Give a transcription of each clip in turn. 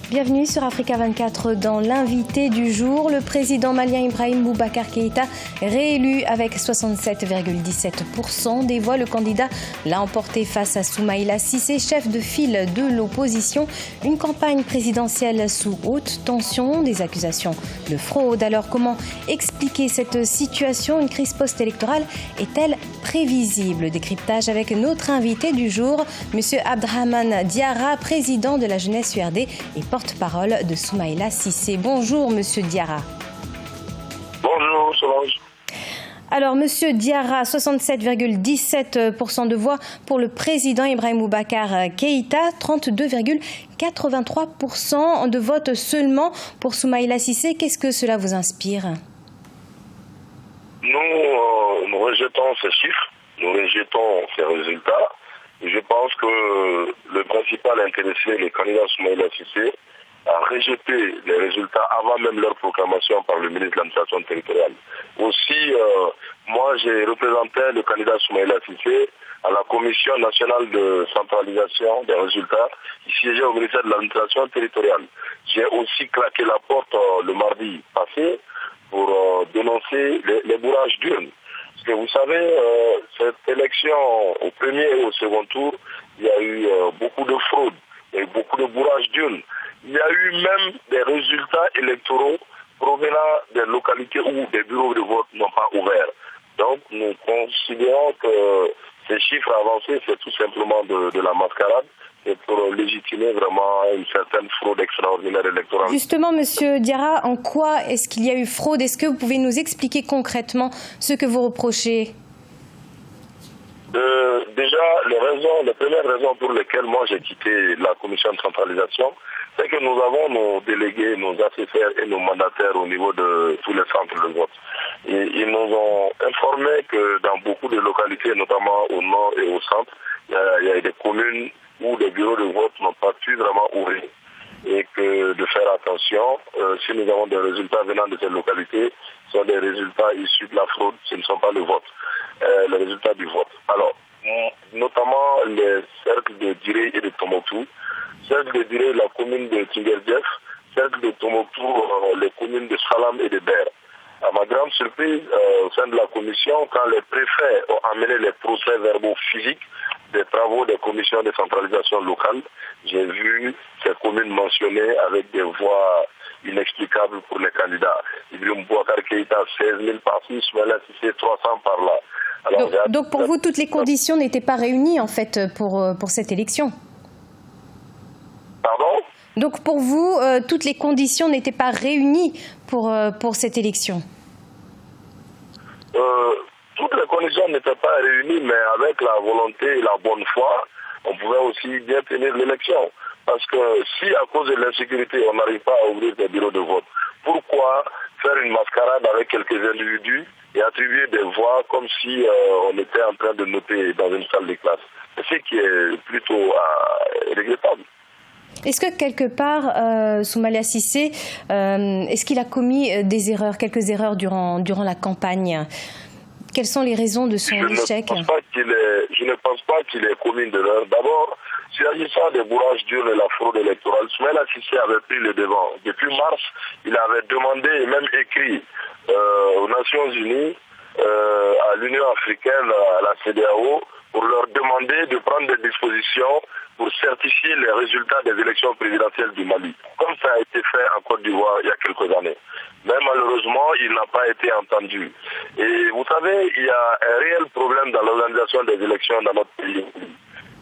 Bienvenue sur Africa 24 dans l'invité du jour. Le président malien Ibrahim Boubacar Keïta, réélu avec 67,17% des voix. Le candidat l'a emporté face à Soumaïla Cissé, chef de file de l'opposition. Une campagne présidentielle sous haute tension, des accusations de fraude. Alors comment expliquer cette situation? Une crise post-électorale est-elle prévisible? Décryptage avec notre invité du jour, M. Abdrahmane Diarra, président de la jeunesse URD et porte-parole de Soumaïla Cissé. Bonjour, Monsieur Diarra. Bonjour, Solange. Alors, Monsieur Diarra, 67,17% de voix pour le président Ibrahim Boubacar Keïta, 32,83% de vote seulement pour Soumaïla Cissé. Qu'est-ce que cela vous inspire? Nous rejetons ces chiffres, nous rejetons ces résultats. Et je pense que le principal intéressé, le candidat Soumaïla Cissé, a rejeté les résultats avant même leur proclamation par le ministre de l'administration territoriale. Aussi, moi j'ai représenté le candidat Soumaïla Cissé à la Commission nationale de centralisation des résultats qui siégeait au ministère de l'administration territoriale. J'ai aussi claqué la porte le mardi passé pour dénoncer les bourrages d'urnes. Parce que vous savez, cette élection au premier et au second tour, il y a eu beaucoup de fraude, il y a eu beaucoup de bourrages d'urnes. Il y a eu même des résultats électoraux provenant des localités où des bureaux de vote n'ont pas ouvert. Donc nous considérons que ces chiffres avancés, c'est tout simplement de la mascarade. Et pour légitimer vraiment une certaine fraude extraordinaire électorale. Justement, Monsieur Diarra, en quoi est-ce qu'il y a eu fraude? Est-ce que vous pouvez nous expliquer concrètement ce que vous reprochez? Déjà, les premières raisons pour lesquelles moi j'ai quitté la commission de centralisation, c'est que nous avons nos délégués, nos assesseurs et nos mandataires au niveau de tous les centres de vote. Et ils nous ont informé que dans beaucoup de localités, notamment au nord et au centre, il y a des communes où les bureaux de vote n'ont pas pu vraiment ouvrir. Et que de faire attention, si nous avons des résultats venant de ces localités, ce sont des résultats issus de la fraude, ce ne sont pas le vote, les résultats du vote. Alors, notamment les cercles de Diré et de Tombouctou, cercle de Diré, la commune de Tinguerdieff, cercle de Tombouctou, les communes de Salam et de Ber. À ma grande surprise, au sein de la commission, quand les préfets ont amené les procès-verbaux physiques des travaux des commissions de centralisation locale, j'ai vu ces communes mentionnées avec des voix inexplicables pour les candidats. Ibrahim Boubacar Keïta, 16 000 par-ci, Soumaïla Cissé, 300 par-là. Donc pour vous, toutes les conditions n'étaient pas réunies en fait pour cette élection? Pardon? Donc pour vous, toutes les conditions n'étaient pas réunies pour cette élection? Toutes les conditions n'étaient pas réunies, mais avec la volonté et la bonne foi, on pouvait aussi bien tenir l'élection. Parce que si à cause de l'insécurité, on n'arrive pas à ouvrir des bureaux de vote, pourquoi faire une mascarade avec quelques individus et attribuer des voix comme si on était en train de noter dans une salle de classe? C'est ce qui est plutôt regrettable. Est-ce que quelque part, Soumaïla Cissé, est-ce qu'il a commis des erreurs, quelques erreurs durant la campagne? Quelles sont les raisons de son échec? Je ne pense pas qu'il ait commis d'erreur. D'abord, s'agissant des bourrages d'urnes et la fraude électorale, Soumaïla Cissé avait pris le devant. Depuis mars, il avait demandé et même écrit aux Nations Unies, à l'Union africaine, à la CEDEAO, pour leur demander de prendre des dispositions pour certifier les résultats des élections présidentielles du Mali, comme ça a été fait en Côte d'Ivoire il y a quelques années. Mais malheureusement, il n'a pas été entendu. Et vous savez, il y a un réel problème dans l'organisation des élections dans notre pays.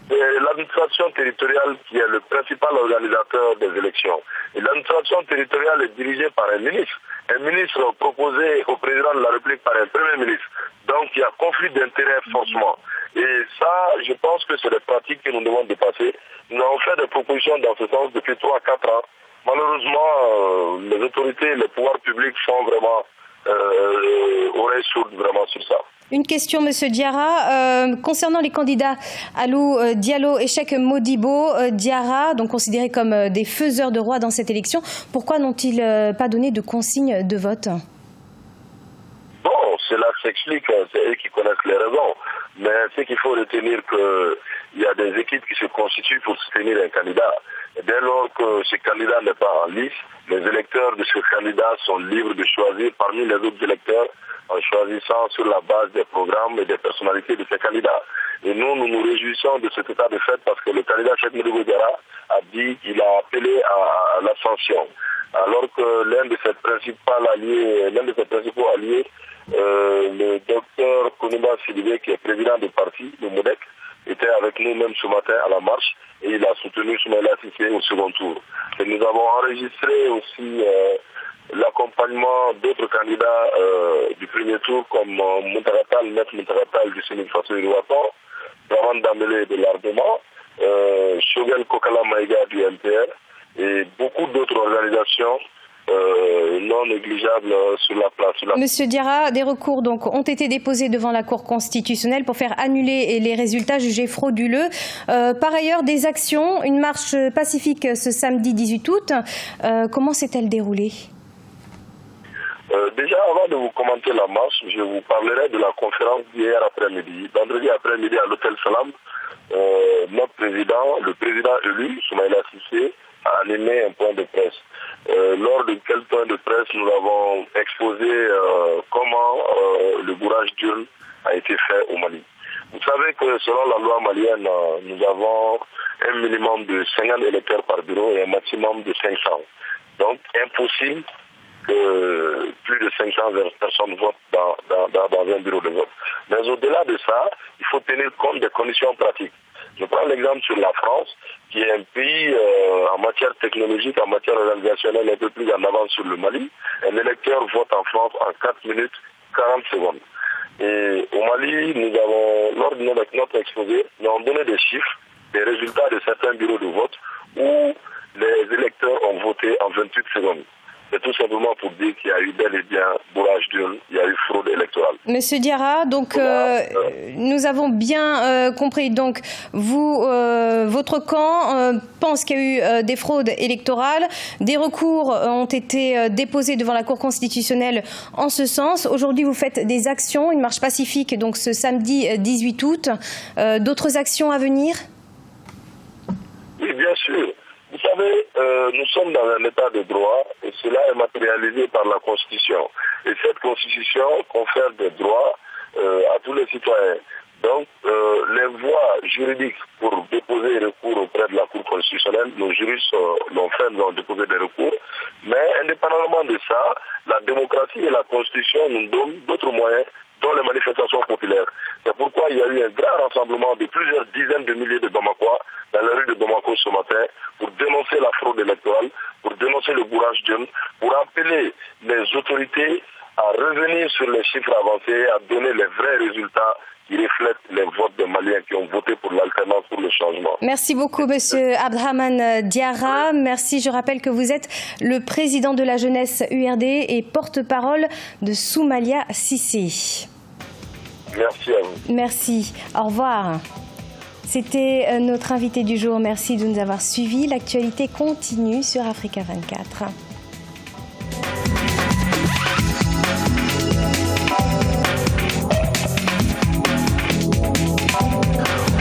C'est l'administration territoriale qui est le principal organisateur des élections. Et l'administration territoriale est dirigée par un ministre proposé au président de la République par un premier ministre. Donc il y a conflit d'intérêts forcément. Et ça, je pense que c'est des pratiques que nous devons dépasser. Nous avons fait des propositions dans ce sens depuis 3-4 ans. Malheureusement, les autorités, les pouvoirs publics font vraiment oreilles sourdes vraiment sur ça. Une question, Monsieur Diarra, concernant les candidats Alou Diallo et Cheikh Modibo Diarra, donc considérés comme des faiseurs de roi dans cette élection, pourquoi n'ont-ils pas donné de consignes de vote? Bon, cela s'explique, c'est eux qui connaissent les raisons. Mais ce qu'il faut retenir, qu'il y a des équipes qui se constituent pour soutenir un candidat. Et dès lors que ce candidat n'est pas en lice, les électeurs de ce candidat sont libres de choisir parmi les autres électeurs en choisissant sur la base des programmes et des personnalités de ces candidats. Et nous nous réjouissons de cet état de fait parce que le candidat Cheikh Modibo Diarra a dit qu'il a appelé à l'ascension. Alors que l'un de ses principaux alliés, le docteur Kouniba Sidibé, qui est président du parti, le MODEC, était avec nous même ce matin à la marche et il a soutenu Soumaïla Cissé au second tour. Et nous avons enregistré aussi l'accompagnement d'autres candidats du premier tour comme Maître Moutaratal du Sénégal Faso Irouaton, Draman Dambélé de l'Ardement, Shogel Kokala Maïga du MPR et beaucoup d'autres organisations non négligeables sur la place. Monsieur Diarra, des recours donc ont été déposés devant la Cour constitutionnelle pour faire annuler les résultats jugés frauduleux. Par ailleurs, des actions, une marche pacifique ce samedi 18 août. Comment s'est-elle déroulée? Déjà, avant de vous commenter la marche, je vous parlerai de la conférence d'hier après-midi. Vendredi après-midi à l'hôtel Salam, notre président, le président élu, Soumaïla Cissé, a animé un point de presse. Lors de quel point de presse nous avons exposé comment le bourrage d'urne a été fait au Mali. Vous savez que selon la loi malienne, nous avons un minimum de 50 électeurs par bureau et un maximum de 500. Donc impossible que plus de 500 personnes votent dans un bureau de vote. Mais au-delà de ça, il faut tenir compte des conditions pratiques. Je prends l'exemple sur la France, qui est un pays en matière technologique, en matière organisationnelle un peu plus en avance sur le Mali. Un électeur vote en France en 4 minutes 40 secondes. Et au Mali, nous avons, lors de notre exposé, nous avons donné des chiffres, des résultats de certains bureaux de vote où les électeurs ont voté en 28 secondes. C'est tout simplement pour dire qu'il y a eu bel et bien bourrage d'urne, il y a eu fraude électorale. Monsieur Diarra, donc nous avons bien compris. Donc vous, votre camp pense qu'il y a eu des fraudes électorales. Des recours ont été déposés devant la Cour constitutionnelle en ce sens. Aujourd'hui, vous faites des actions, une marche pacifique, donc ce samedi 18 août. D'autres actions à venir? Oui, bien sûr. Vous savez, nous sommes dans un état de droit et cela est matérialisé par la Constitution. Et cette Constitution confère des droits à tous les citoyens. Donc, les voies juridiques pour déposer des recours auprès de la Cour constitutionnelle, nos juristes l'ont fait, nous avons déposé des recours. Mais indépendamment de ça, la démocratie et la Constitution nous donnent d'autres moyens, dont les manifestations populaires. C'est pourquoi il y a eu un grand rassemblement de plusieurs dizaines de milliers de Bamakois dans la rue de Bamako ce matin pour dénoncer la fraude électorale, pour dénoncer le bourrage d'urne, pour appeler les autorités à revenir sur les chiffres avancés, à donner les vrais résultats qui reflètent les votes des Maliens qui ont voté pour l'alternance, pour le changement. Merci beaucoup, Monsieur Abdraman Diarra. Merci. Je rappelle que vous êtes le président de la jeunesse URD et porte-parole de Soumaïla Cissé. Merci à vous. Merci. Au revoir. C'était notre invité du jour. Merci de nous avoir suivis. L'actualité continue sur Africa 24.